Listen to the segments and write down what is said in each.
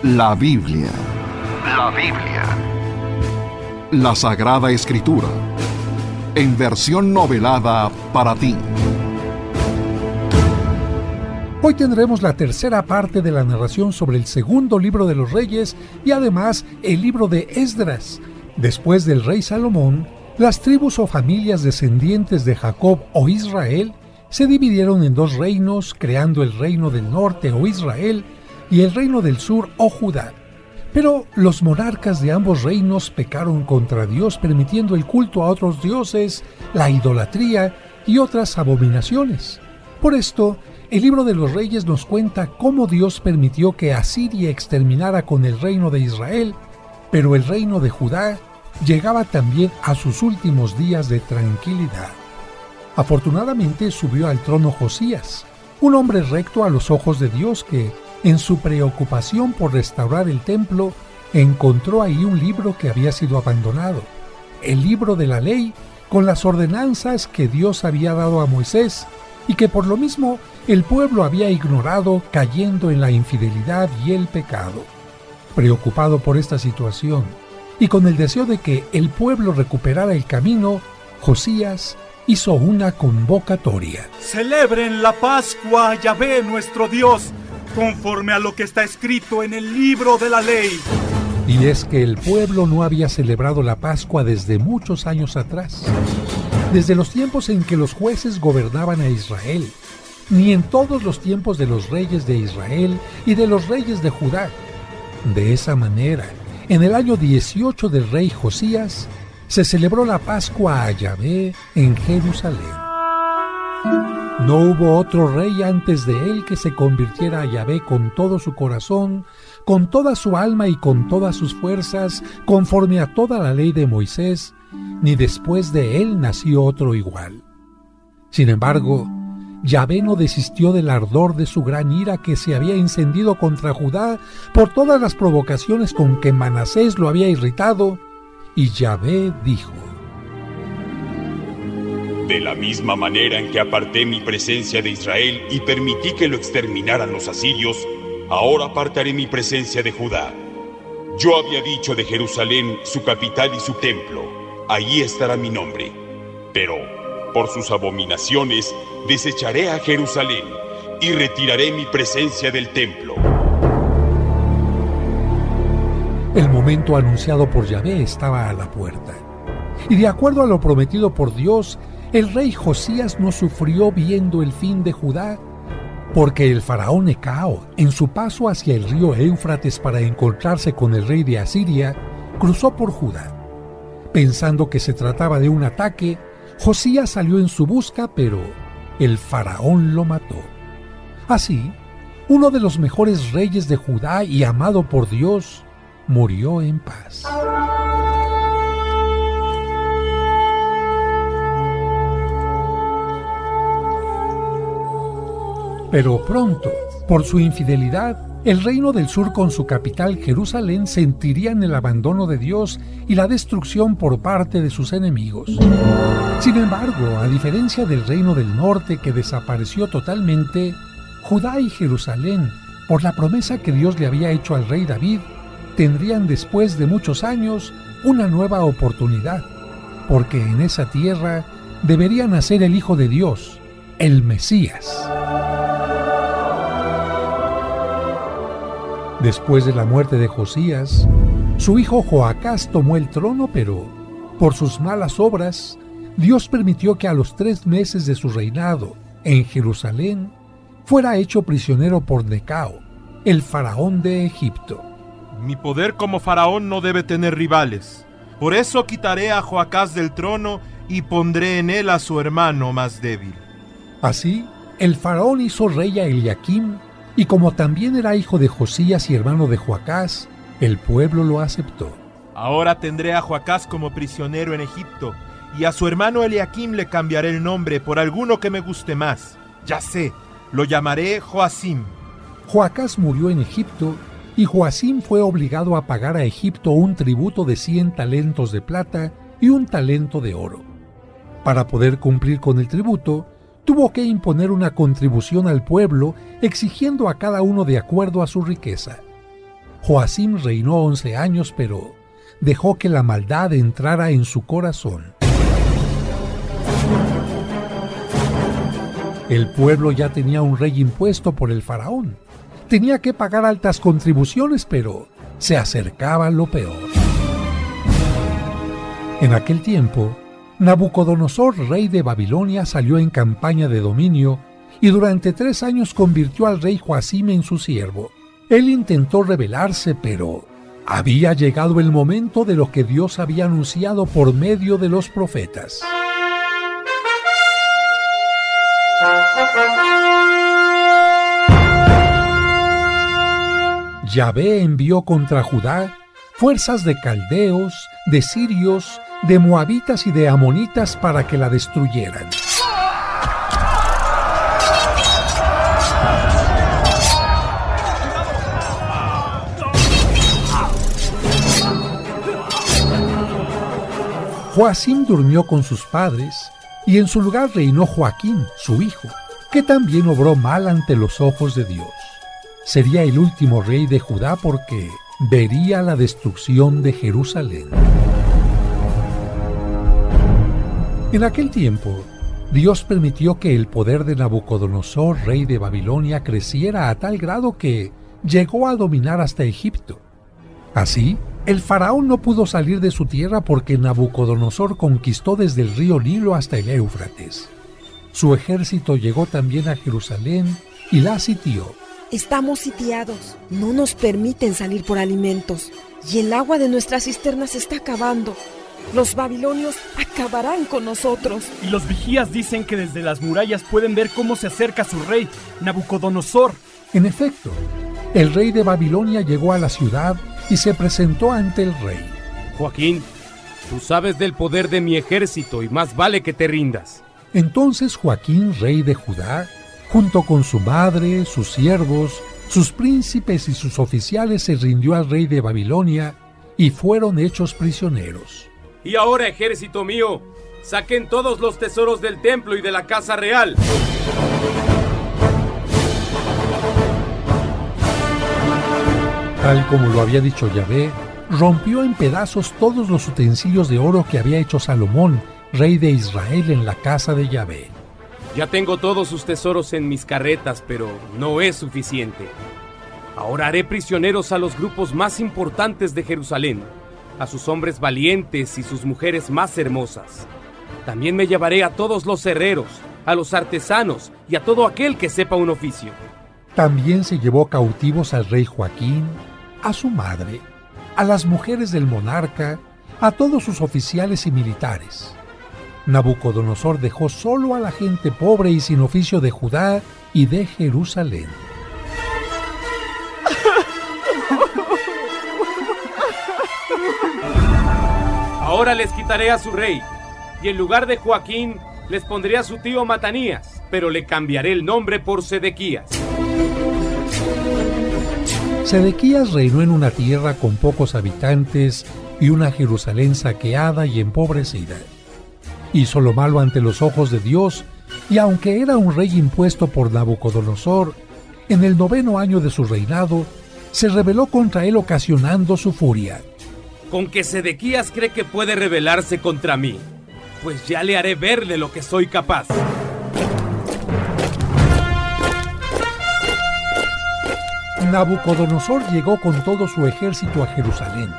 La Biblia. La Biblia. La Sagrada Escritura. En versión novelada para ti. Hoy tendremos la tercera parte de la narración sobre el segundo libro de los Reyes y además el libro de Esdras. Después del rey Salomón, las tribus o familias descendientes de Jacob o Israel se dividieron en dos reinos, creando el reino del norte o Israel y el reino del sur o Judá. Pero los monarcas de ambos reinos pecaron contra Dios, permitiendo el culto a otros dioses, la idolatría y otras abominaciones. Por esto, el libro de los Reyes nos cuenta cómo Dios permitió que Asiria exterminara con el reino de Israel, pero el reino de Judá llegaba también a sus últimos días de tranquilidad. Afortunadamente subió al trono Josías, un hombre recto a los ojos de Dios que, en su preocupación por restaurar el templo, encontró ahí un libro que había sido abandonado, el libro de la ley, con las ordenanzas que Dios había dado a Moisés y que por lo mismo el pueblo había ignorado, cayendo en la infidelidad y el pecado. Preocupado por esta situación y con el deseo de que el pueblo recuperara el camino, Josías hizo una convocatoria. Celebren la Pascua a Yahvé nuestro Dios, conforme a lo que está escrito en el libro de la ley. Y es que el pueblo no había celebrado la Pascua desde muchos años atrás, desde los tiempos en que los jueces gobernaban a Israel, ni en todos los tiempos de los reyes de Israel y de los reyes de Judá. De esa manera, en el año 18 del rey Josías, se celebró la Pascua a Yahvé en Jerusalén. No hubo otro rey antes de él que se convirtiera a Yahvé con todo su corazón, con toda su alma y con todas sus fuerzas, conforme a toda la ley de Moisés, ni después de él nació otro igual. Sin embargo, Yahvé no desistió del ardor de su gran ira que se había encendido contra Judá por todas las provocaciones con que Manasés lo había irritado, y Yahvé dijo: de la misma manera en que aparté mi presencia de Israel y permití que lo exterminaran los asirios, ahora apartaré mi presencia de Judá. Yo había dicho de Jerusalén, su capital y su templo, allí estará mi nombre. Pero, por sus abominaciones, desecharé a Jerusalén y retiraré mi presencia del templo. El momento anunciado por Yahvé estaba a la puerta. Y de acuerdo a lo prometido por Dios, el rey Josías no sufrió viendo el fin de Judá, porque el faraón Necao, en su paso hacia el río Éufrates para encontrarse con el rey de Asiria, cruzó por Judá. Pensando que se trataba de un ataque, Josías salió en su busca, pero el faraón lo mató. Así, uno de los mejores reyes de Judá y amado por Dios, murió en paz. Pero pronto, por su infidelidad, el reino del sur con su capital Jerusalén sentirían el abandono de Dios y la destrucción por parte de sus enemigos. Sin embargo, a diferencia del reino del norte que desapareció totalmente, Judá y Jerusalén, por la promesa que Dios le había hecho al rey David, tendrían después de muchos años una nueva oportunidad, porque en esa tierra debería nacer el Hijo de Dios, el Mesías. Después de la muerte de Josías, su hijo Joacás tomó el trono, pero por sus malas obras, Dios permitió que a los 3 meses de su reinado en Jerusalén fuera hecho prisionero por Necao, el faraón de Egipto. Mi poder como faraón no debe tener rivales. Por eso quitaré a Joacás del trono y pondré en él a su hermano más débil. Así, el faraón hizo rey a Eliakim, y como también era hijo de Josías y hermano de Joacás, el pueblo lo aceptó. Ahora tendré a Joacás como prisionero en Egipto, y a su hermano Eliakim le cambiaré el nombre por alguno que me guste más. Ya sé, lo llamaré Joacim. Joacás murió en Egipto, y Joacim fue obligado a pagar a Egipto un tributo de 100 talentos de plata y 1 talento de oro. Para poder cumplir con el tributo, tuvo que imponer una contribución al pueblo, exigiendo a cada uno de acuerdo a su riqueza. Joacim reinó 11 años, pero dejó que la maldad entrara en su corazón. El pueblo ya tenía un rey impuesto por el faraón. Tenía que pagar altas contribuciones, pero se acercaba lo peor. En aquel tiempo, Nabucodonosor, rey de Babilonia, salió en campaña de dominio y durante 3 años convirtió al rey Joacim en su siervo. Él intentó rebelarse, pero había llegado el momento de lo que Dios había anunciado por medio de los profetas. Yahvé envió contra Judá fuerzas de caldeos, de sirios, de moabitas y de amonitas para que la destruyeran. Joacim durmió con sus padres y en su lugar reinó Joaquín, su hijo, que también obró mal ante los ojos de Dios. Sería el último rey de Judá porque vería la destrucción de Jerusalén. En aquel tiempo, Dios permitió que el poder de Nabucodonosor, rey de Babilonia, creciera a tal grado que llegó a dominar hasta Egipto. Así, el faraón no pudo salir de su tierra porque Nabucodonosor conquistó desde el río Nilo hasta el Éufrates. Su ejército llegó también a Jerusalén y la sitió. Estamos sitiados, no nos permiten salir por alimentos y el agua de nuestras cisternas se está acabando. Los babilonios acabarán con nosotros. Y los vigías dicen que desde las murallas pueden ver cómo se acerca su rey, Nabucodonosor. En efecto, el rey de Babilonia llegó a la ciudad y se presentó ante el rey. Joaquín, tú sabes del poder de mi ejército y más vale que te rindas. Entonces Joaquín, rey de Judá, junto con su madre, sus siervos, sus príncipes y sus oficiales, se rindió al rey de Babilonia y fueron hechos prisioneros. Y ahora, ejército mío, saquen todos los tesoros del templo y de la casa real. Tal como lo había dicho Yahvé, rompió en pedazos todos los utensilios de oro que había hecho Salomón, rey de Israel, en la casa de Yahvé. Ya tengo todos sus tesoros en mis carretas, pero no es suficiente. Ahora haré prisioneros a los grupos más importantes de Jerusalén, a sus hombres valientes y sus mujeres más hermosas. También me llevaré a todos los herreros, a los artesanos y a todo aquel que sepa un oficio. También se llevó cautivos al rey Joaquín, a su madre, a las mujeres del monarca, a todos sus oficiales y militares. Nabucodonosor dejó solo a la gente pobre y sin oficio de Judá y de Jerusalén. Ahora les quitaré a su rey, y en lugar de Joaquín les pondré a su tío Matanías, pero le cambiaré el nombre por Sedequías. Sedequías reinó en una tierra con pocos habitantes y una Jerusalén saqueada y empobrecida. Hizo lo malo ante los ojos de Dios, y aunque era un rey impuesto por Nabucodonosor, en el 9º año de su reinado, se rebeló contra él ocasionando su furia. Con que Sedequías cree que puede rebelarse contra mí, pues ya le haré ver de lo que soy capaz. Nabucodonosor llegó con todo su ejército a Jerusalén.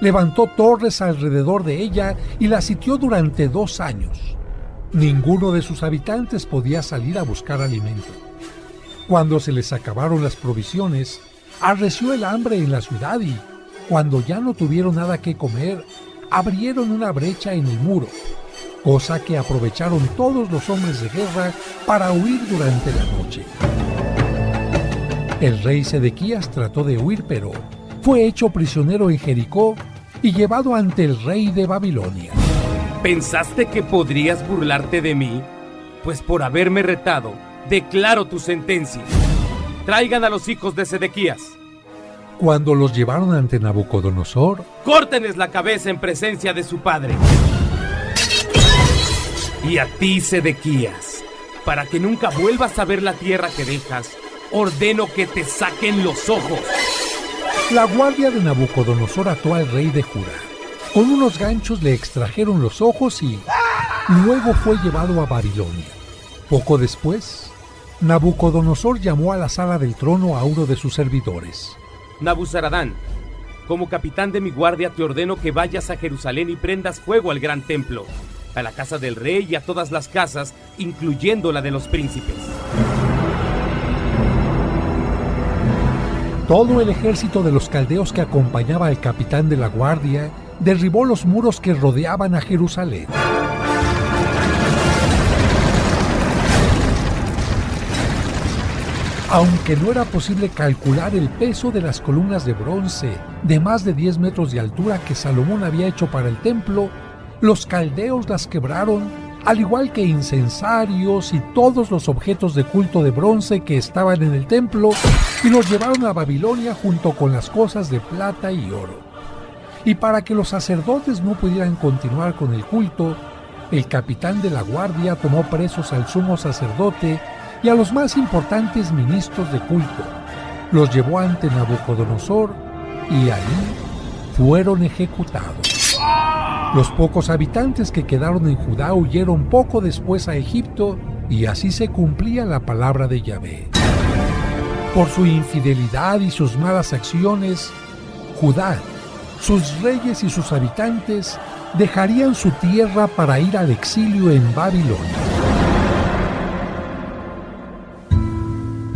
Levantó torres alrededor de ella y la sitió durante 2 años. Ninguno de sus habitantes podía salir a buscar alimento. Cuando se les acabaron las provisiones, arreció el hambre en la ciudad y, cuando ya no tuvieron nada que comer, abrieron una brecha en el muro, cosa que aprovecharon todos los hombres de guerra para huir durante la noche. El rey Sedequías trató de huir, pero fue hecho prisionero en Jericó y llevado ante el rey de Babilonia. ¿Pensaste que podrías burlarte de mí? Pues por haberme retado, declaro tu sentencia. Traigan a los hijos de Sedequías. Cuando los llevaron ante Nabucodonosor, córtenles la cabeza en presencia de su padre. Y a ti, Sedequías, para que nunca vuelvas a ver la tierra que dejas, ordeno que te saquen los ojos. La guardia de Nabucodonosor ató al rey de Judá. Con unos ganchos le extrajeron los ojos y luego fue llevado a Babilonia. Poco después, Nabucodonosor llamó a la sala del trono a uno de sus servidores. Nabuzaradán, como capitán de mi guardia te ordeno que vayas a Jerusalén y prendas fuego al gran templo, a la casa del rey y a todas las casas, incluyendo la de los príncipes. Todo el ejército de los caldeos que acompañaba al capitán de la guardia derribó los muros que rodeaban a Jerusalén. Aunque no era posible calcular el peso de las columnas de bronce de más de 10 metros de altura que Salomón había hecho para el templo, los caldeos las quebraron, al igual que incensarios y todos los objetos de culto de bronce que estaban en el templo, y los llevaron a Babilonia junto con las cosas de plata y oro. Y para que los sacerdotes no pudieran continuar con el culto, el capitán de la guardia tomó presos al sumo sacerdote y a los más importantes ministros de culto. Los llevó ante Nabucodonosor y ahí fueron ejecutados. Los pocos habitantes que quedaron en Judá huyeron poco después a Egipto, y así se cumplía la palabra de Yahvé. Por su infidelidad y sus malas acciones, Judá, sus reyes y sus habitantes dejarían su tierra para ir al exilio en Babilonia.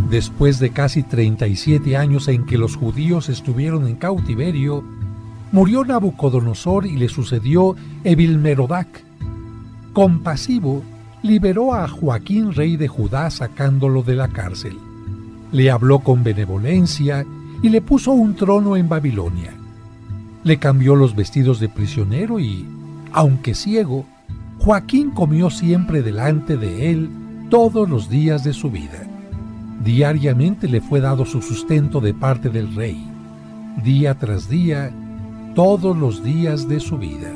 Después de casi 37 años en que los judíos estuvieron en cautiverio, murió Nabucodonosor y le sucedió Evilmerodac. Compasivo, liberó a Joaquín, rey de Judá, sacándolo de la cárcel. Le habló con benevolencia y le puso un trono en Babilonia. Le cambió los vestidos de prisionero y, aunque ciego, Joaquín comió siempre delante de él todos los días de su vida. Diariamente le fue dado su sustento de parte del rey, día tras día, todos los días de su vida.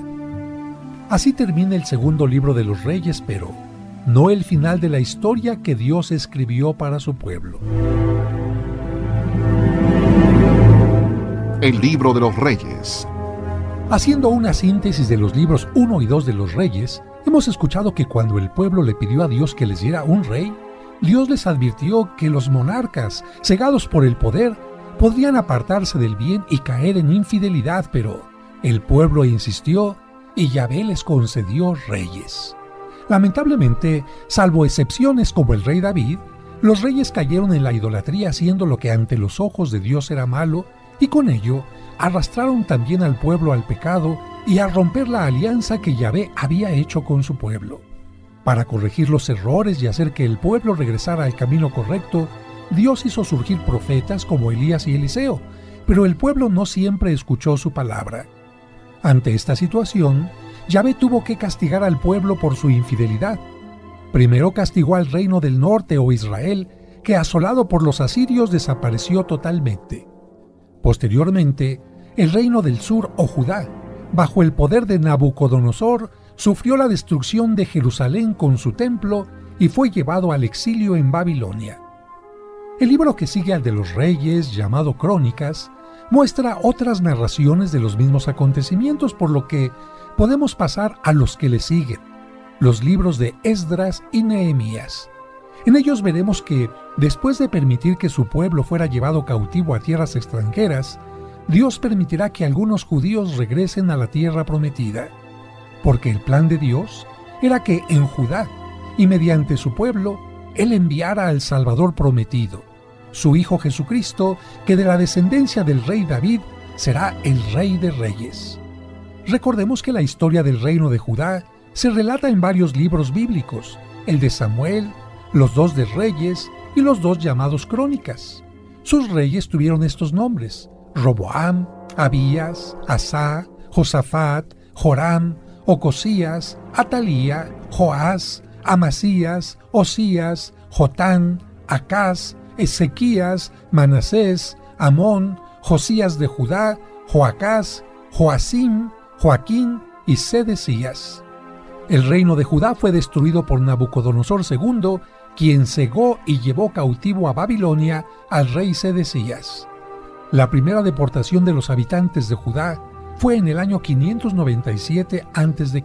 Así termina el segundo libro de los Reyes, pero no el final de la historia que Dios escribió para su pueblo. El libro de los Reyes. Haciendo una síntesis de los libros 1 y 2 de los Reyes, hemos escuchado que cuando el pueblo le pidió a Dios que les diera un rey, Dios les advirtió que los monarcas, cegados por el poder, podrían apartarse del bien y caer en infidelidad, pero el pueblo insistió y Yahvé les concedió reyes. Lamentablemente, salvo excepciones como el rey David, los reyes cayeron en la idolatría haciendo lo que ante los ojos de Dios era malo, y con ello arrastraron también al pueblo al pecado y a romper la alianza que Yahvé había hecho con su pueblo. Para corregir los errores y hacer que el pueblo regresara al camino correcto, Dios hizo surgir profetas como Elías y Eliseo, pero el pueblo no siempre escuchó su palabra. Ante esta situación, Yahvé tuvo que castigar al pueblo por su infidelidad. Primero castigó al reino del norte o Israel, que asolado por los asirios desapareció totalmente. Posteriormente, el reino del sur o Judá, bajo el poder de Nabucodonosor, sufrió la destrucción de Jerusalén con su templo y fue llevado al exilio en Babilonia. El libro que sigue al de los Reyes, llamado Crónicas, muestra otras narraciones de los mismos acontecimientos, por lo que podemos pasar a los que le siguen, los libros de Esdras y Nehemías. En ellos veremos que, después de permitir que su pueblo fuera llevado cautivo a tierras extranjeras, Dios permitirá que algunos judíos regresen a la tierra prometida, porque el plan de Dios era que en Judá y mediante su pueblo, Él enviara al Salvador prometido, su Hijo Jesucristo, que de la descendencia del rey David será el Rey de Reyes. Recordemos que la historia del reino de Judá se relata en varios libros bíblicos, el de Samuel, los 2 de Reyes y los 2 llamados Crónicas. Sus reyes tuvieron estos nombres: Roboam, Abías, Asá, Josafat, Joram, Ocosías, Atalía, Joás, Amasías, Osías, Jotán, Acaz, Ezequías, Manasés, Amón, Josías de Judá, Joacás, Joacim, Joaquín y Sedecías. El reino de Judá fue destruido por Nabucodonosor II, quien cegó y llevó cautivo a Babilonia al rey Sedecías. La primera deportación de los habitantes de Judá fue en el año 597 a.C.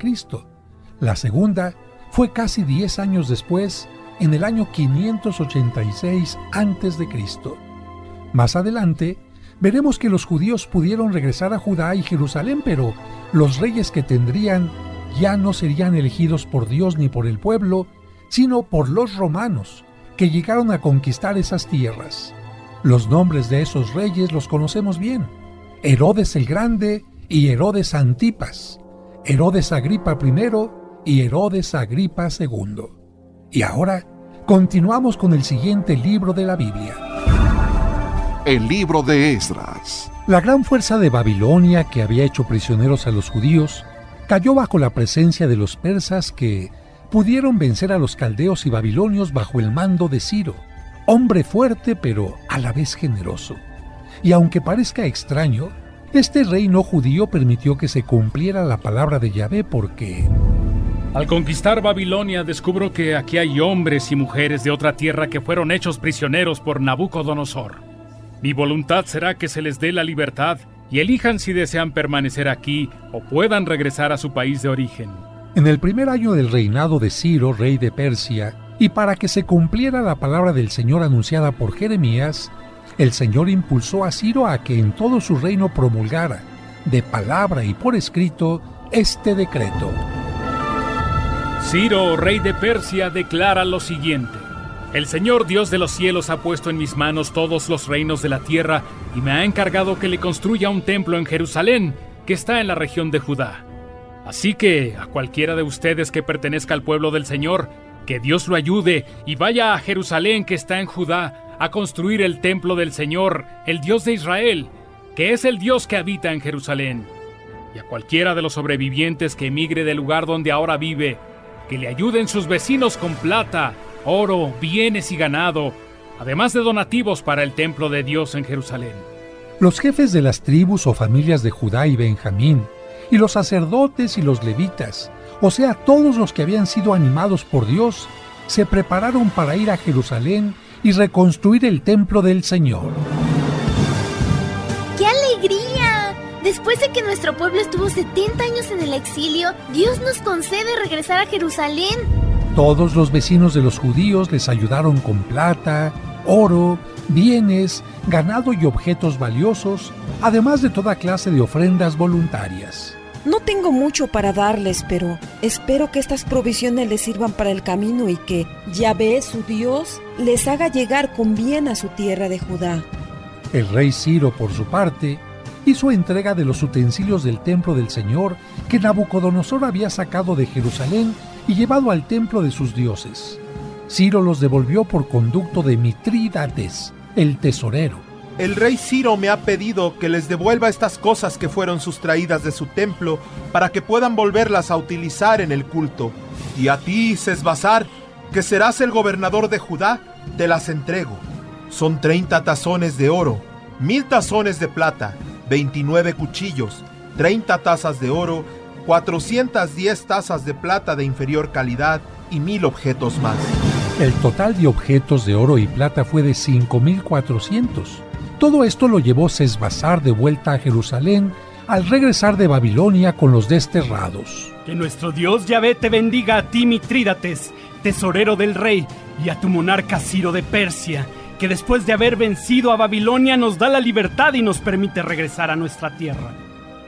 La segunda fue casi 10 años después, en el año 586 a.C. Más adelante, veremos que los judíos pudieron regresar a Judá y Jerusalén, pero los reyes que tendrían ya no serían elegidos por Dios ni por el pueblo, sino por los romanos, que llegaron a conquistar esas tierras. Los nombres de esos reyes los conocemos bien: Herodes el Grande y Herodes Antipas, Herodes Agripa I y Herodes Agripa II. Y ahora continuamos con el siguiente libro de la Biblia. El libro de Esdras. La gran fuerza de Babilonia, que había hecho prisioneros a los judíos, cayó bajo la presencia de los persas, que pudieron vencer a los caldeos y babilonios bajo el mando de Ciro, hombre fuerte pero a la vez generoso. Y aunque parezca extraño, este rey no judío permitió que se cumpliera la palabra de Yahvé, porque al conquistar Babilonia descubro que aquí hay hombres y mujeres de otra tierra que fueron hechos prisioneros por Nabucodonosor. Mi voluntad será que se les dé la libertad y elijan si desean permanecer aquí o puedan regresar a su país de origen. En el primer año del reinado de Ciro, rey de Persia, y para que se cumpliera la palabra del Señor anunciada por Jeremías, el Señor impulsó a Ciro a que en todo su reino promulgara, de palabra y por escrito, este decreto. Ciro, rey de Persia, declara lo siguiente: el Señor Dios de los cielos ha puesto en mis manos todos los reinos de la tierra y me ha encargado que le construya un templo en Jerusalén, que está en la región de Judá. Así que a cualquiera de ustedes que pertenezca al pueblo del Señor, que Dios lo ayude y vaya a Jerusalén, que está en Judá, a construir el templo del Señor, el Dios de Israel, que es el Dios que habita en Jerusalén. Y a cualquiera de los sobrevivientes que emigre del lugar donde ahora vive, que le ayuden sus vecinos con plata, oro, bienes y ganado, además de donativos para el templo de Dios en Jerusalén. Los jefes de las tribus o familias de Judá y Benjamín, y los sacerdotes y los levitas, o sea, todos los que habían sido animados por Dios, se prepararon para ir a Jerusalén y reconstruir el templo del Señor. ¡Qué alegría! Después de que nuestro pueblo estuvo 70 años en el exilio, Dios nos concede regresar a Jerusalén. Todos los vecinos de los judíos les ayudaron con plata, oro, bienes, ganado y objetos valiosos, además de toda clase de ofrendas voluntarias. No tengo mucho para darles, pero espero que estas provisiones les sirvan para el camino y que Yahvé, su Dios, les haga llegar con bien a su tierra de Judá. El rey Ciro, por su parte, hizo entrega de los utensilios del templo del Señor que Nabucodonosor había sacado de Jerusalén y llevado al templo de sus dioses. Ciro los devolvió por conducto de Mitrídates, el tesorero. El rey Ciro me ha pedido que les devuelva estas cosas que fueron sustraídas de su templo para que puedan volverlas a utilizar en el culto. Y a ti, Sesbazar, que serás el gobernador de Judá, te las entrego. Son 30 tazones de oro, 1000 tazones de plata, 29 cuchillos, 30 tazas de oro, 410 tazas de plata de inferior calidad y 1000 objetos más. El total de objetos de oro y plata fue de 5400. Todo esto lo llevó Sesbazar de vuelta a Jerusalén al regresar de Babilonia con los desterrados. Que nuestro Dios Yahvé te bendiga a ti, Mitrídates, tesorero del rey, y a tu monarca Ciro de Persia, que después de haber vencido a Babilonia nos da la libertad y nos permite regresar a nuestra tierra.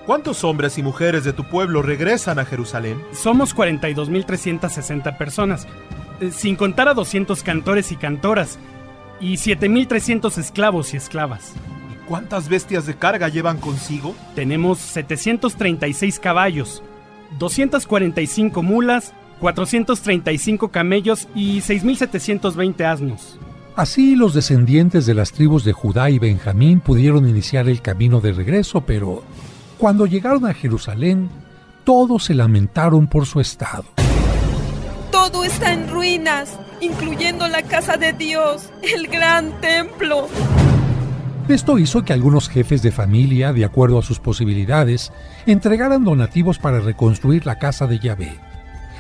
¿Cuántos hombres y mujeres de tu pueblo regresan a Jerusalén? Somos 42.360 personas, sin contar a 200 cantores y cantoras, y 7.300 esclavos y esclavas. ¿Y cuántas bestias de carga llevan consigo? Tenemos 736 caballos, 245 mulas, 435 camellos y 6.720 asnos. Así los descendientes de las tribus de Judá y Benjamín pudieron iniciar el camino de regreso, pero cuando llegaron a Jerusalén, todos se lamentaron por su estado. Todo está en ruinas, incluyendo la casa de Dios, el gran templo. Esto hizo que algunos jefes de familia, de acuerdo a sus posibilidades, entregaran donativos para reconstruir la casa de Yahvé.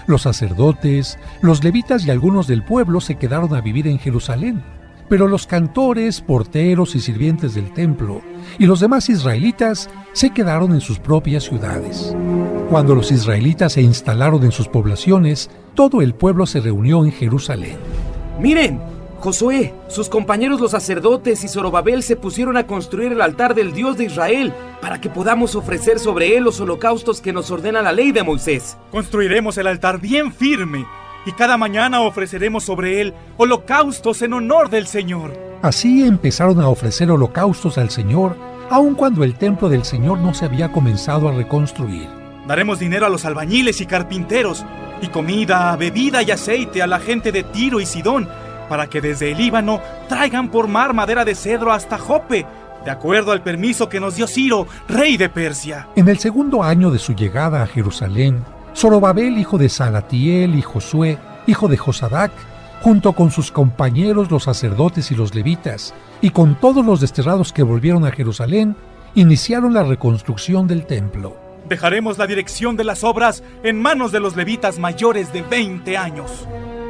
Los sacerdotes, los levitas y algunos del pueblo se quedaron a vivir en Jerusalén, Pero los cantores, porteros y sirvientes del templo y los demás israelitas se quedaron en sus propias ciudades. Cuando los israelitas se instalaron en sus poblaciones, todo el pueblo se reunió en Jerusalén. ¡Miren! Josué, sus compañeros los sacerdotes y Zorobabel se pusieron a construir el altar del Dios de Israel para que podamos ofrecer sobre él los holocaustos que nos ordena la ley de Moisés. Construiremos el altar bien firme y cada mañana ofreceremos sobre él holocaustos en honor del Señor. Así empezaron a ofrecer holocaustos al Señor, aun cuando el templo del Señor no se había comenzado a reconstruir. Daremos dinero a los albañiles y carpinteros, y comida, bebida y aceite a la gente de Tiro y Sidón, para que desde el Líbano traigan por mar madera de cedro hasta Jope, de acuerdo al permiso que nos dio Ciro, rey de Persia. En el segundo año de su llegada a Jerusalén, Zorobabel, hijo de Salatiel, y Josué, hijo de Josadac, junto con sus compañeros los sacerdotes y los levitas, y con todos los desterrados que volvieron a Jerusalén, iniciaron la reconstrucción del templo. Dejaremos la dirección de las obras en manos de los levitas mayores de 20 años.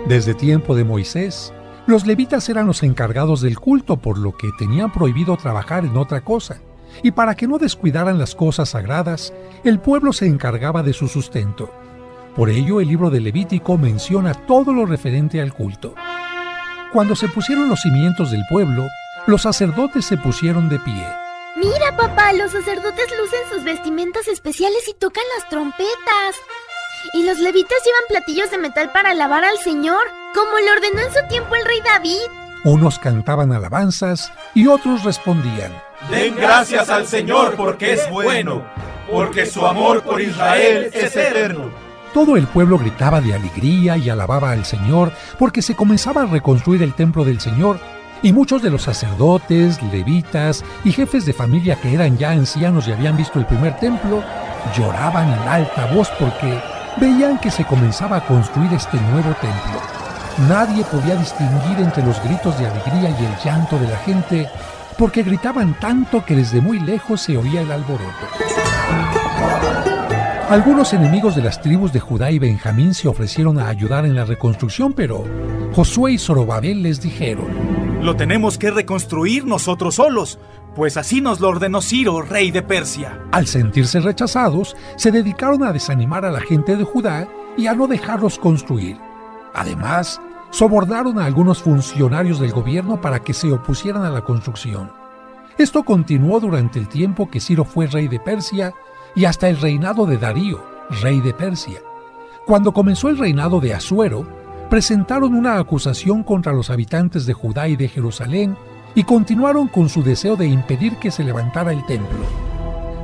Desde tiempo de Moisés, los levitas eran los encargados del culto, por lo que tenían prohibido trabajar en otra cosa. Y para que no descuidaran las cosas sagradas, el pueblo se encargaba de su sustento. Por ello, el libro de Levítico menciona todo lo referente al culto. Cuando se pusieron los cimientos del pueblo, los sacerdotes se pusieron de pie. Mira, papá, los sacerdotes lucen sus vestimentas especiales y tocan las trompetas. Y los levitas llevan platillos de metal para alabar al Señor, como le ordenó en su tiempo el rey David. Unos cantaban alabanzas y otros respondían: Den gracias al Señor porque es bueno, porque su amor por Israel es eterno. Todo el pueblo gritaba de alegría y alababa al Señor porque se comenzaba a reconstruir el templo del Señor, y muchos de los sacerdotes, levitas y jefes de familia que eran ya ancianos y habían visto el primer templo, lloraban en alta voz porque veían que se comenzaba a construir este nuevo templo. Nadie podía distinguir entre los gritos de alegría y el llanto de la gente, porque gritaban tanto que desde muy lejos se oía el alboroto. Algunos enemigos de las tribus de Judá y Benjamín se ofrecieron a ayudar en la reconstrucción, pero Josué y Zorobabel les dijeron: Lo tenemos que reconstruir nosotros solos, pues así nos lo ordenó Ciro, rey de Persia. Al sentirse rechazados, se dedicaron a desanimar a la gente de Judá y a no dejarlos construir. Además, sobornaron a algunos funcionarios del gobierno para que se opusieran a la construcción. Esto continuó durante el tiempo que Ciro fue rey de Persia y hasta el reinado de Darío, rey de Persia. Cuando comenzó el reinado de Asuero, presentaron una acusación contra los habitantes de Judá y de Jerusalén y continuaron con su deseo de impedir que se levantara el templo.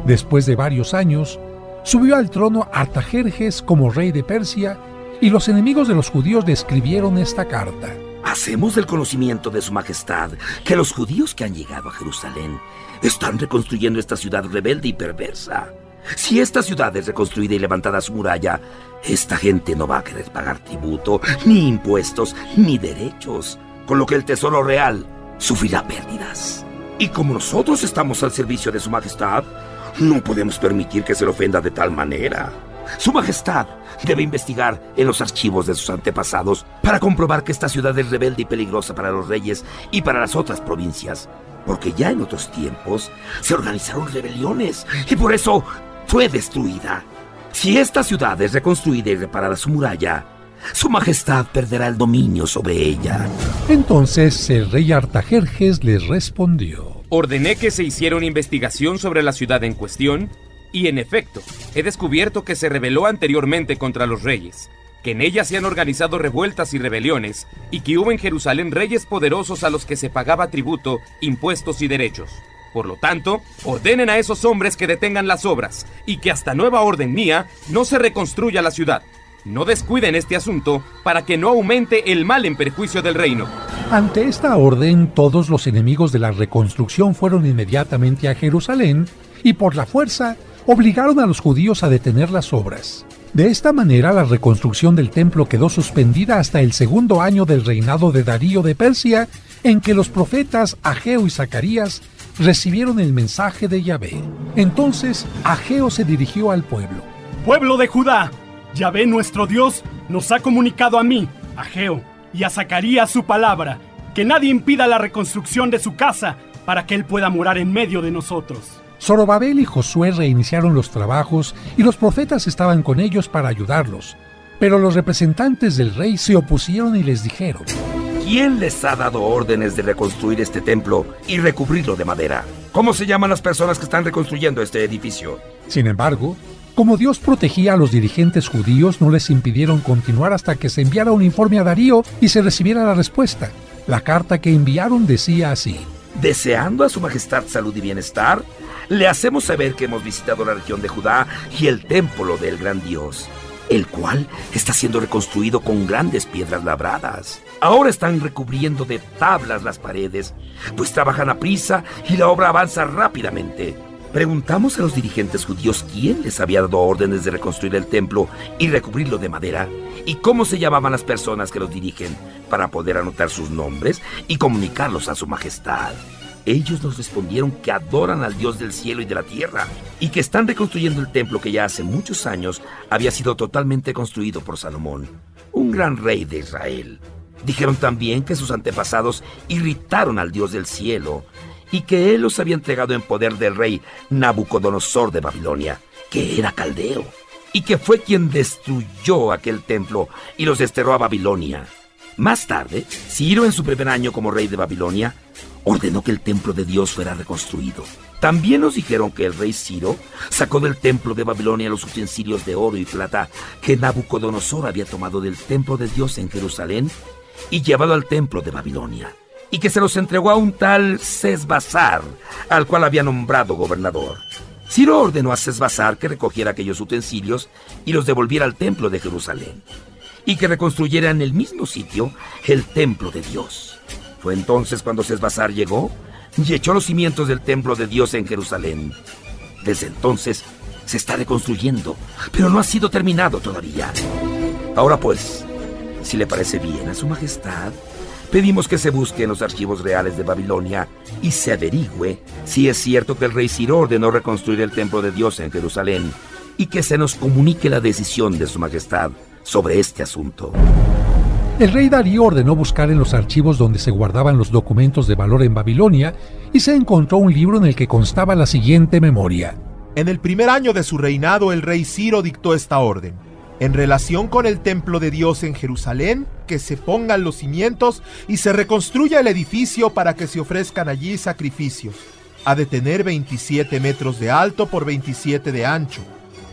Después de varios años, subió al trono Artajerjes como rey de Persia, y los enemigos de los judíos le escribieron esta carta: Hacemos del conocimiento de su majestad que los judíos que han llegado a Jerusalén están reconstruyendo esta ciudad rebelde y perversa. Si esta ciudad es reconstruida y levantada su muralla, esta gente no va a querer pagar tributo, ni impuestos, ni derechos, con lo que el tesoro real sufrirá pérdidas. Y como nosotros estamos al servicio de su majestad, no podemos permitir que se le ofenda de tal manera. Su majestad debe investigar en los archivos de sus antepasados para comprobar que esta ciudad es rebelde y peligrosa para los reyes y para las otras provincias, porque ya en otros tiempos se organizaron rebeliones y por eso fue destruida. Si esta ciudad es reconstruida y reparada su muralla, su majestad perderá el dominio sobre ella. Entonces el rey Artajerjes les respondió: Ordené que se hiciera una investigación sobre la ciudad en cuestión, y en efecto, he descubierto que se rebeló anteriormente contra los reyes, que en ella se han organizado revueltas y rebeliones, y que hubo en Jerusalén reyes poderosos a los que se pagaba tributo, impuestos y derechos. Por lo tanto, ordenen a esos hombres que detengan las obras, y que hasta nueva orden mía no se reconstruya la ciudad. No descuiden este asunto para que no aumente el mal en perjuicio del reino. Ante esta orden, todos los enemigos de la reconstrucción fueron inmediatamente a Jerusalén y por la fuerza obligaron a los judíos a detener las obras. De esta manera, la reconstrucción del templo quedó suspendida hasta el segundo año del reinado de Darío de Persia, en que los profetas Ageo y Zacarías recibieron el mensaje de Yahvé. Entonces, Ageo se dirigió al pueblo: Pueblo de Judá, Yahvé nuestro Dios nos ha comunicado a mí, Ageo, y a Zacarías su palabra, que nadie impida la reconstrucción de su casa para que él pueda morar en medio de nosotros. Zorobabel y Josué reiniciaron los trabajos y los profetas estaban con ellos para ayudarlos. Pero los representantes del rey se opusieron y les dijeron: ¿quién les ha dado órdenes de reconstruir este templo y recubrirlo de madera? ¿Cómo se llaman las personas que están reconstruyendo este edificio? Sin embargo, como Dios protegía a los dirigentes judíos, no les impidieron continuar hasta que se enviara un informe a Darío y se recibiera la respuesta. La carta que enviaron decía así: deseando a su majestad salud y bienestar, le hacemos saber que hemos visitado la región de Judá y el templo del gran Dios, el cual está siendo reconstruido con grandes piedras labradas. Ahora están recubriendo de tablas las paredes, pues trabajan a prisa y la obra avanza rápidamente. Preguntamos a los dirigentes judíos quién les había dado órdenes de reconstruir el templo y recubrirlo de madera, y cómo se llamaban las personas que los dirigen, para poder anotar sus nombres y comunicarlos a su majestad. Ellos nos respondieron que adoran al Dios del cielo y de la tierra, y que están reconstruyendo el templo que ya hace muchos años había sido totalmente construido por Salomón, un gran rey de Israel. Dijeron también que sus antepasados irritaron al Dios del cielo, y que él los había entregado en poder del rey Nabucodonosor de Babilonia, que era caldeo, y que fue quien destruyó aquel templo y los desterró a Babilonia. Más tarde, Ciro, en su primer año como rey de Babilonia, ordenó que el templo de Dios fuera reconstruido. También nos dijeron que el rey Ciro sacó del templo de Babilonia los utensilios de oro y plata que Nabucodonosor había tomado del templo de Dios en Jerusalén y llevado al templo de Babilonia, y que se los entregó a un tal Sesbazar, al cual había nombrado gobernador. Ciro ordenó a Sesbazar que recogiera aquellos utensilios y los devolviera al templo de Jerusalén, y que reconstruyera en el mismo sitio el templo de Dios. Fue entonces cuando Sesbazar llegó y echó los cimientos del templo de Dios en Jerusalén. Desde entonces se está reconstruyendo, pero no ha sido terminado todavía. Ahora pues, si le parece bien a su majestad, pedimos que se busque en los archivos reales de Babilonia y se averigüe si es cierto que el rey Ciro ordenó reconstruir el templo de Dios en Jerusalén, y que se nos comunique la decisión de su majestad sobre este asunto. El rey Darío ordenó buscar en los archivos donde se guardaban los documentos de valor en Babilonia y se encontró un libro en el que constaba la siguiente memoria. En el primer año de su reinado, el rey Ciro dictó esta orden: en relación con el templo de Dios en Jerusalén, que se pongan los cimientos y se reconstruya el edificio para que se ofrezcan allí sacrificios. Ha de tener 27 metros de alto por 27 de ancho.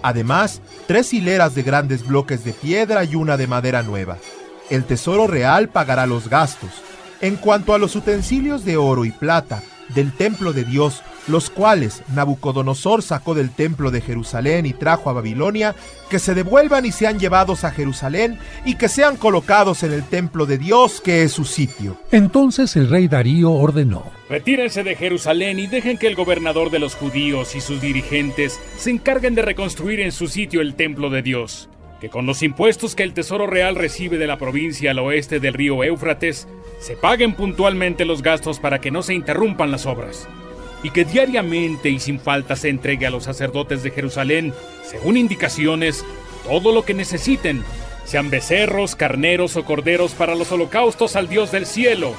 Además, 3 hileras de grandes bloques de piedra y una de madera nueva. El tesoro real pagará los gastos. En cuanto a los utensilios de oro y plata del templo de Dios, los cuales Nabucodonosor sacó del templo de Jerusalén y trajo a Babilonia, que se devuelvan y sean llevados a Jerusalén y que sean colocados en el templo de Dios, que es su sitio. Entonces el rey Darío ordenó: retírense de Jerusalén y dejen que el gobernador de los judíos y sus dirigentes se encarguen de reconstruir en su sitio el templo de Dios. Que con los impuestos que el Tesoro Real recibe de la provincia al oeste del río Éufrates, se paguen puntualmente los gastos para que no se interrumpan las obras. Y que diariamente y sin falta se entregue a los sacerdotes de Jerusalén, según indicaciones, todo lo que necesiten, sean becerros, carneros o corderos para los holocaustos al Dios del cielo,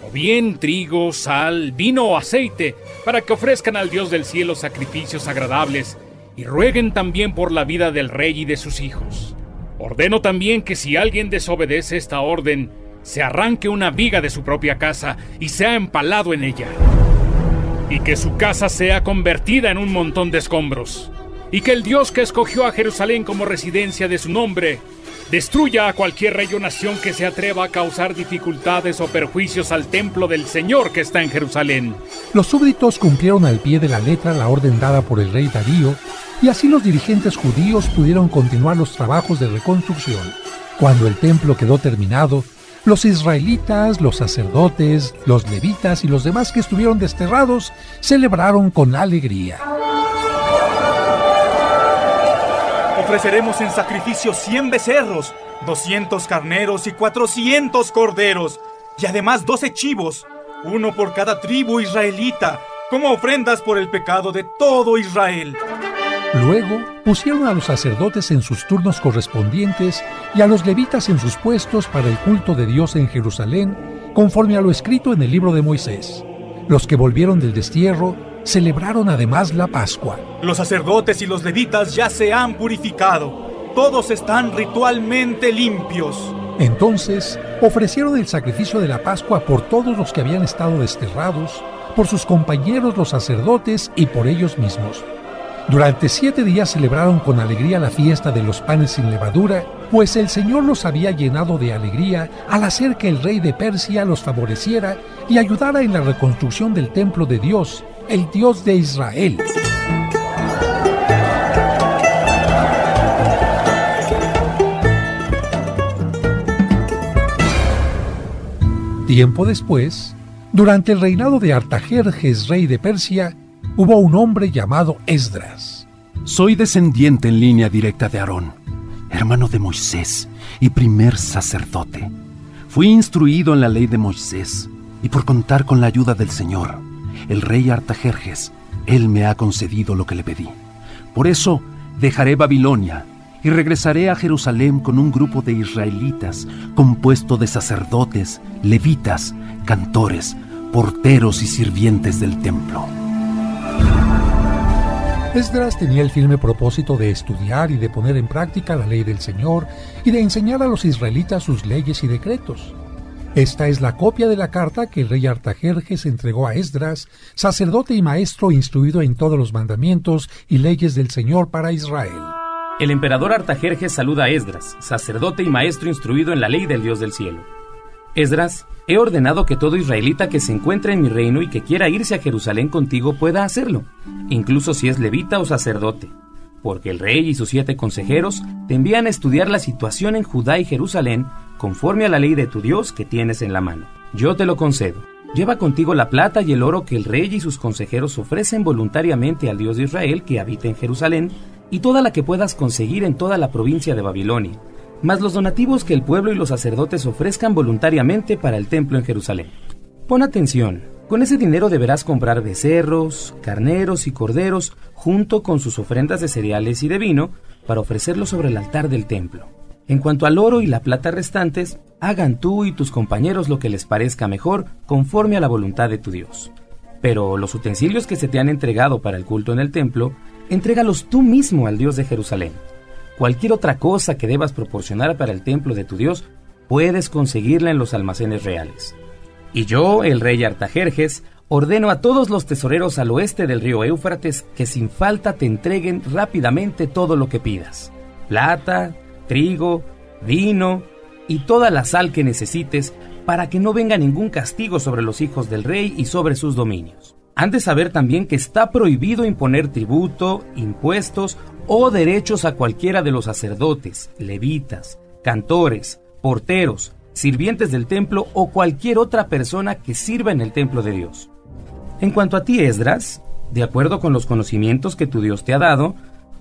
o bien trigo, sal, vino o aceite, para que ofrezcan al Dios del cielo sacrificios agradables, y rueguen también por la vida del rey y de sus hijos. Ordeno también que si alguien desobedece esta orden, se arranque una viga de su propia casa y sea empalado en ella. Y que su casa sea convertida en un montón de escombros. Y que el Dios que escogió a Jerusalén como residencia de su nombre, destruya a cualquier rey o nación que se atreva a causar dificultades o perjuicios al templo del Señor que está en Jerusalén. Los súbditos cumplieron al pie de la letra la orden dada por el rey Darío, y así los dirigentes judíos pudieron continuar los trabajos de reconstrucción. Cuando el templo quedó terminado, los israelitas, los sacerdotes, los levitas y los demás que estuvieron desterrados celebraron con alegría. Ofreceremos en sacrificio 100 becerros, 200 carneros y 400 corderos, y además 12 chivos, uno por cada tribu israelita, como ofrendas por el pecado de todo Israel. Luego pusieron a los sacerdotes en sus turnos correspondientes y a los levitas en sus puestos para el culto de Dios en Jerusalén, conforme a lo escrito en el libro de Moisés. Los que volvieron del destierro celebraron además la Pascua. Los sacerdotes y los levitas ya se han purificado. Todos están ritualmente limpios. Entonces ofrecieron el sacrificio de la Pascua por todos los que habían estado desterrados, por sus compañeros los sacerdotes y por ellos mismos. Durante 7 días celebraron con alegría la fiesta de los panes sin levadura, pues el Señor los había llenado de alegría al hacer que el rey de Persia los favoreciera y ayudara en la reconstrucción del templo de Dios, el Dios de Israel. Tiempo después, durante el reinado de Artajerjes, rey de Persia, hubo un hombre llamado Esdras. Soy descendiente en línea directa de Aarón, hermano de Moisés y primer sacerdote. Fui instruido en la ley de Moisés, y por contar con la ayuda del Señor, el rey Artajerjes, él me ha concedido lo que le pedí. Por eso dejaré Babilonia y regresaré a Jerusalén con un grupo de israelitas compuesto de sacerdotes, levitas, cantores, porteros y sirvientes del templo. Esdras tenía el firme propósito de estudiar y de poner en práctica la ley del Señor y de enseñar a los israelitas sus leyes y decretos. Esta es la copia de la carta que el rey Artajerjes entregó a Esdras, sacerdote y maestro instruido en todos los mandamientos y leyes del Señor para Israel. El emperador Artajerjes saluda a Esdras, sacerdote y maestro instruido en la ley del Dios del cielo. Esdras, he ordenado que todo israelita que se encuentre en mi reino y que quiera irse a Jerusalén contigo pueda hacerlo, incluso si es levita o sacerdote, porque el rey y sus 7 consejeros te envían a estudiar la situación en Judá y Jerusalén conforme a la ley de tu Dios que tienes en la mano. Yo te lo concedo. Lleva contigo la plata y el oro que el rey y sus consejeros ofrecen voluntariamente al Dios de Israel que habita en Jerusalén, y toda la que puedas conseguir en toda la provincia de Babilonia, más los donativos que el pueblo y los sacerdotes ofrezcan voluntariamente para el templo en Jerusalén. Pon atención, con ese dinero deberás comprar becerros, carneros y corderos, junto con sus ofrendas de cereales y de vino, para ofrecerlos sobre el altar del templo. En cuanto al oro y la plata restantes, hagan tú y tus compañeros lo que les parezca mejor, conforme a la voluntad de tu Dios. Pero los utensilios que se te han entregado para el culto en el templo, entrégalos tú mismo al Dios de Jerusalén. Cualquier otra cosa que debas proporcionar para el templo de tu Dios, puedes conseguirla en los almacenes reales. Y yo, el rey Artajerjes, ordeno a todos los tesoreros al oeste del río Éufrates que sin falta te entreguen rápidamente todo lo que pidas: plata, trigo, vino y toda la sal que necesites, para que no venga ningún castigo sobre los hijos del rey y sobre sus dominios. Han de saber también que está prohibido imponer tributo, impuestos o derechos a cualquiera de los sacerdotes, levitas, cantores, porteros, sirvientes del templo o cualquier otra persona que sirva en el templo de Dios. En cuanto a ti, Esdras, de acuerdo con los conocimientos que tu Dios te ha dado,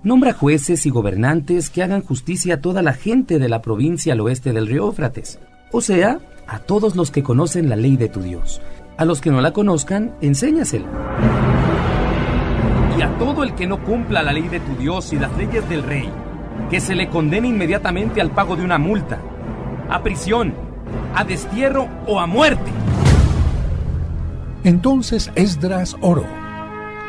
nombra jueces y gobernantes que hagan justicia a toda la gente de la provincia al oeste del río Éufrates, o sea, a todos los que conocen la ley de tu Dios. A los que no la conozcan, enséñasela. Y a todo el que no cumpla la ley de tu Dios y las leyes del rey, que se le condene inmediatamente al pago de una multa, a prisión, a destierro o a muerte. Entonces Esdras oró: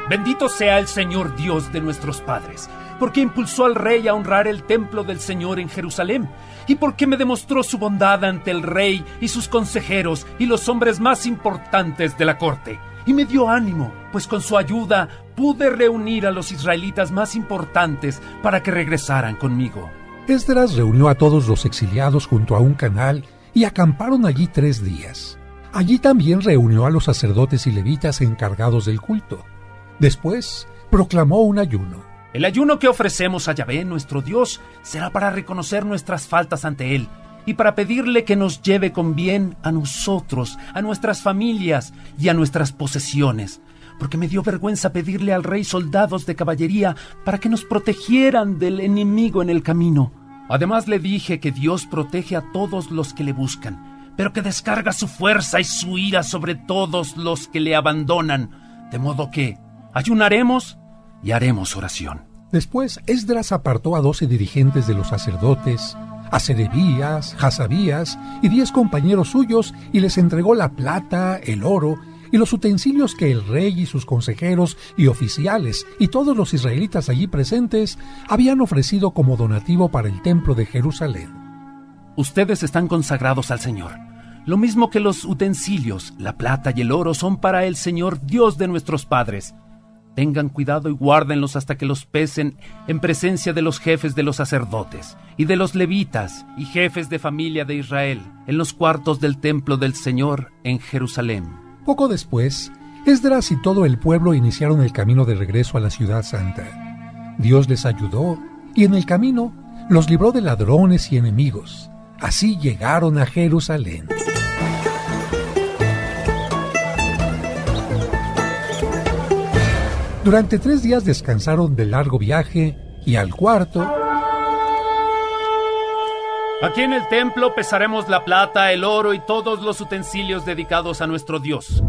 Bendito sea el Señor Dios de nuestros padres, porque impulsó al rey a honrar el templo del Señor en Jerusalén, y porque me demostró su bondad ante el rey y sus consejeros y los hombres más importantes de la corte, y me dio ánimo, pues con su ayuda pude reunir a los israelitas más importantes para que regresaran conmigo. Esdras reunió a todos los exiliados junto a un canal y acamparon allí 3 días. Allí también reunió a los sacerdotes y levitas encargados del culto. Después proclamó un ayuno. El ayuno que ofrecemos a Yahvé, nuestro Dios, será para reconocer nuestras faltas ante Él y para pedirle que nos lleve con bien a nosotros, a nuestras familias y a nuestras posesiones, porque me dio vergüenza pedirle al rey soldados de caballería para que nos protegieran del enemigo en el camino. Además le dije que Dios protege a todos los que le buscan, pero que descarga su fuerza y su ira sobre todos los que le abandonan, de modo que ayunaremos y haremos oración. Después Esdras apartó a 12 dirigentes de los sacerdotes, a Serebías, Hasabías y 10 compañeros suyos, y les entregó la plata, el oro y los utensilios que el rey y sus consejeros y oficiales y todos los israelitas allí presentes habían ofrecido como donativo para el templo de Jerusalén. Ustedes están consagrados al Señor. Lo mismo que los utensilios, la plata y el oro son para el Señor Dios de nuestros padres. Tengan cuidado y guárdenlos hasta que los pesen en presencia de los jefes de los sacerdotes y de los levitas y jefes de familia de Israel en los cuartos del templo del Señor en Jerusalén. Poco después, Esdras y todo el pueblo iniciaron el camino de regreso a la ciudad santa. Dios les ayudó y en el camino los libró de ladrones y enemigos. Así llegaron a Jerusalén. Durante 3 días descansaron del largo viaje y al cuarto... Aquí en el templo pesaremos la plata, el oro y todos los utensilios dedicados a nuestro Dios.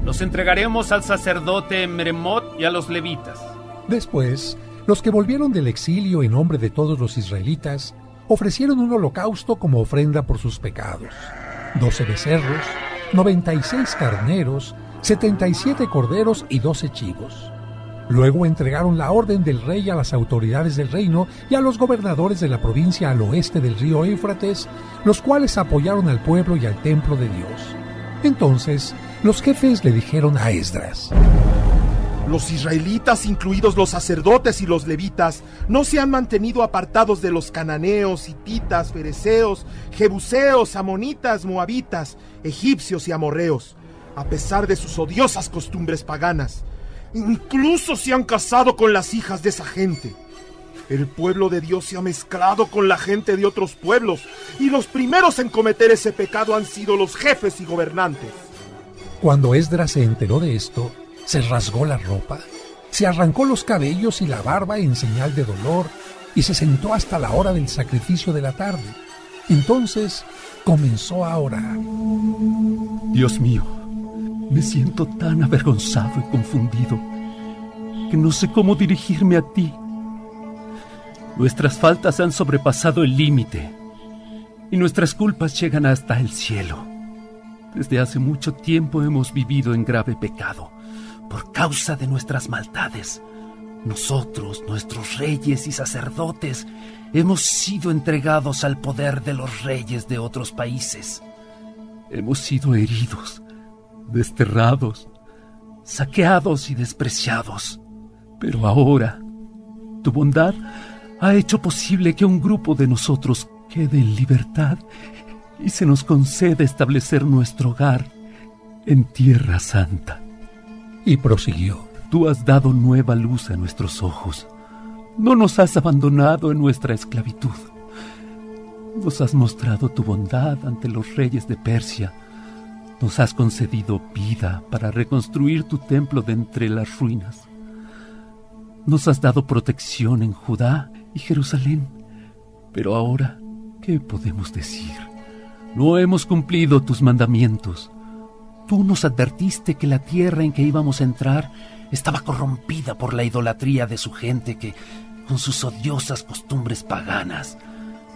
Los entregaremos al sacerdote Meremot y a los levitas. Después, los que volvieron del exilio en nombre de todos los israelitas ofrecieron un holocausto como ofrenda por sus pecados. 12 becerros, 96 carneros, 77 corderos y 12 chivos. Luego entregaron la orden del rey a las autoridades del reino y a los gobernadores de la provincia al oeste del río Éufrates, los cuales apoyaron al pueblo y al templo de Dios. Entonces, los jefes le dijeron a Esdras: Los israelitas, incluidos los sacerdotes y los levitas, no se han mantenido apartados de los cananeos, hititas, fereceos, jebuseos, amonitas, moabitas, egipcios y amorreos, a pesar de sus odiosas costumbres paganas. Incluso se han casado con las hijas de esa gente. El pueblo de Dios se ha mezclado con la gente de otros pueblos, y los primeros en cometer ese pecado han sido los jefes y gobernantes. Cuando Esdras se enteró de esto, se rasgó la ropa, se arrancó los cabellos y la barba en señal de dolor, y se sentó hasta la hora del sacrificio de la tarde. Entonces comenzó a orar. Dios mío, me siento tan avergonzado y confundido que no sé cómo dirigirme a ti. Nuestras faltas han sobrepasado el límite y nuestras culpas llegan hasta el cielo. Desde hace mucho tiempo hemos vivido en grave pecado por causa de nuestras maldades. Nosotros, nuestros reyes y sacerdotes, hemos sido entregados al poder de los reyes de otros países. Hemos sido heridos, desterrados, saqueados y despreciados. Pero ahora, tu bondad ha hecho posible que un grupo de nosotros quede en libertad y se nos conceda establecer nuestro hogar en Tierra Santa. Y prosiguió: Tú has dado nueva luz a nuestros ojos. No nos has abandonado en nuestra esclavitud. Nos has mostrado tu bondad ante los reyes de Persia. Nos has concedido vida para reconstruir tu templo de entre las ruinas. Nos has dado protección en Judá y Jerusalén. Pero ahora, ¿qué podemos decir? No hemos cumplido tus mandamientos. Tú nos advertiste que la tierra en que íbamos a entrar estaba corrompida por la idolatría de su gente que, con sus odiosas costumbres paganas,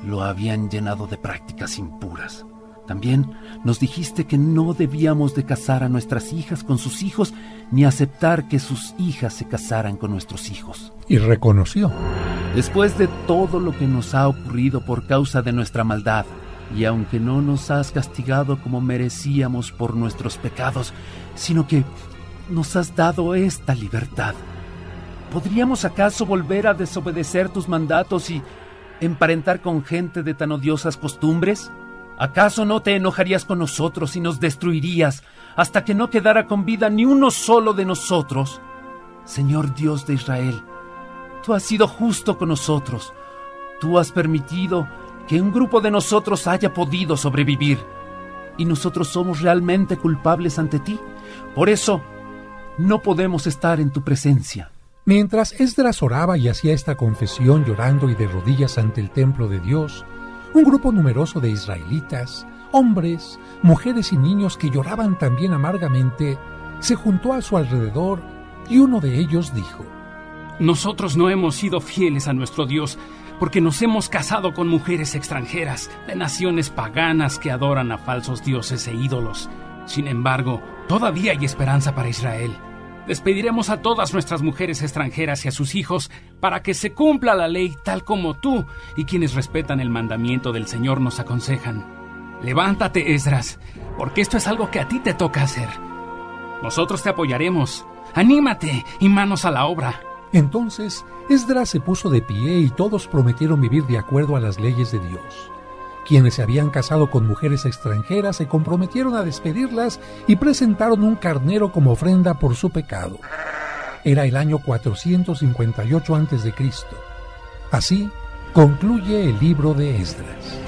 lo habían llenado de prácticas impuras. También nos dijiste que no debíamos de casar a nuestras hijas con sus hijos, ni aceptar que sus hijas se casaran con nuestros hijos. Y reconoció: Después de todo lo que nos ha ocurrido por causa de nuestra maldad, y aunque no nos has castigado como merecíamos por nuestros pecados, sino que nos has dado esta libertad, ¿podríamos acaso volver a desobedecer tus mandatos y emparentar con gente de tan odiosas costumbres? ¿Acaso no te enojarías con nosotros y nos destruirías hasta que no quedara con vida ni uno solo de nosotros? Señor Dios de Israel, tú has sido justo con nosotros. Tú has permitido que un grupo de nosotros haya podido sobrevivir, y nosotros somos realmente culpables ante ti. Por eso, no podemos estar en tu presencia. Mientras Esdras oraba y hacía esta confesión llorando y de rodillas ante el templo de Dios, un grupo numeroso de israelitas, hombres, mujeres y niños que lloraban también amargamente, se juntó a su alrededor y uno de ellos dijo: Nosotros no hemos sido fieles a nuestro Dios porque nos hemos casado con mujeres extranjeras de naciones paganas que adoran a falsos dioses e ídolos. Sin embargo, todavía hay esperanza para Israel. Despediremos a todas nuestras mujeres extranjeras y a sus hijos para que se cumpla la ley tal como tú y quienes respetan el mandamiento del Señor nos aconsejan. Levántate, Esdras, porque esto es algo que a ti te toca hacer. Nosotros te apoyaremos. Anímate y manos a la obra. Entonces, Esdras se puso de pie y todos prometieron vivir de acuerdo a las leyes de Dios. Quienes se habían casado con mujeres extranjeras se comprometieron a despedirlas y presentaron un carnero como ofrenda por su pecado. Era el año 458 a.C. Así concluye el libro de Esdras.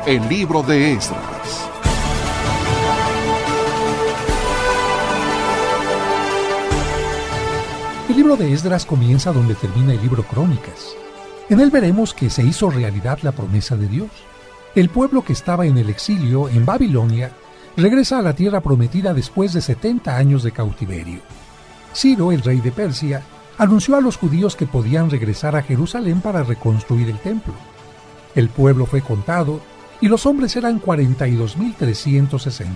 El libro de Esdras. El libro de Esdras comienza donde termina el libro Crónicas. En él veremos que se hizo realidad la promesa de Dios. El pueblo que estaba en el exilio en Babilonia regresa a la tierra prometida después de 70 años de cautiverio. Ciro, el rey de Persia, anunció a los judíos que podían regresar a Jerusalén para reconstruir el templo. El pueblo fue contado y los hombres eran 42.360.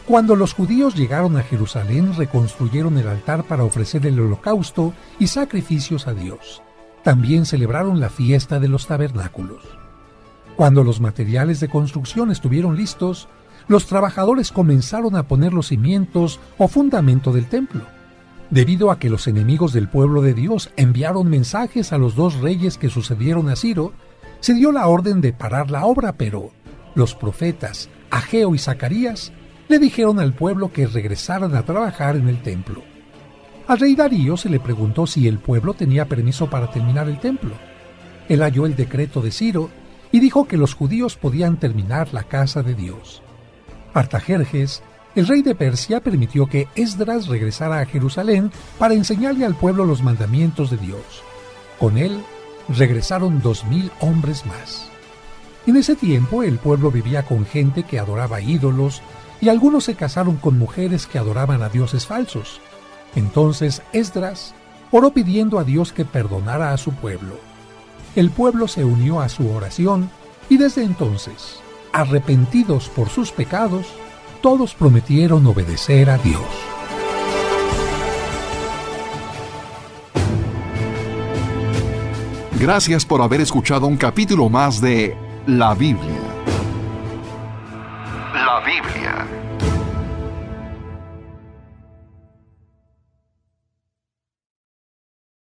Cuando los judíos llegaron a Jerusalén, reconstruyeron el altar para ofrecer el holocausto y sacrificios a Dios. También celebraron la fiesta de los tabernáculos. Cuando los materiales de construcción estuvieron listos, los trabajadores comenzaron a poner los cimientos o fundamento del templo. Debido a que los enemigos del pueblo de Dios enviaron mensajes a los dos reyes que sucedieron a Ciro, se dio la orden de parar la obra, pero los profetas Ageo y Zacarías le dijeron al pueblo que regresaran a trabajar en el templo. Al rey Darío se le preguntó si el pueblo tenía permiso para terminar el templo. Él halló el decreto de Ciro y dijo que los judíos podían terminar la casa de Dios. Artajerjes, el rey de Persia, permitió que Esdras regresara a Jerusalén para enseñarle al pueblo los mandamientos de Dios. Con él regresaron 2,000 hombres más. En ese tiempo el pueblo vivía con gente que adoraba ídolos y algunos se casaron con mujeres que adoraban a dioses falsos. Entonces Esdras oró pidiendo a Dios que perdonara a su pueblo. El pueblo se unió a su oración y desde entonces, arrepentidos por sus pecados, todos prometieron obedecer a Dios. Gracias por haber escuchado un capítulo más de La Biblia.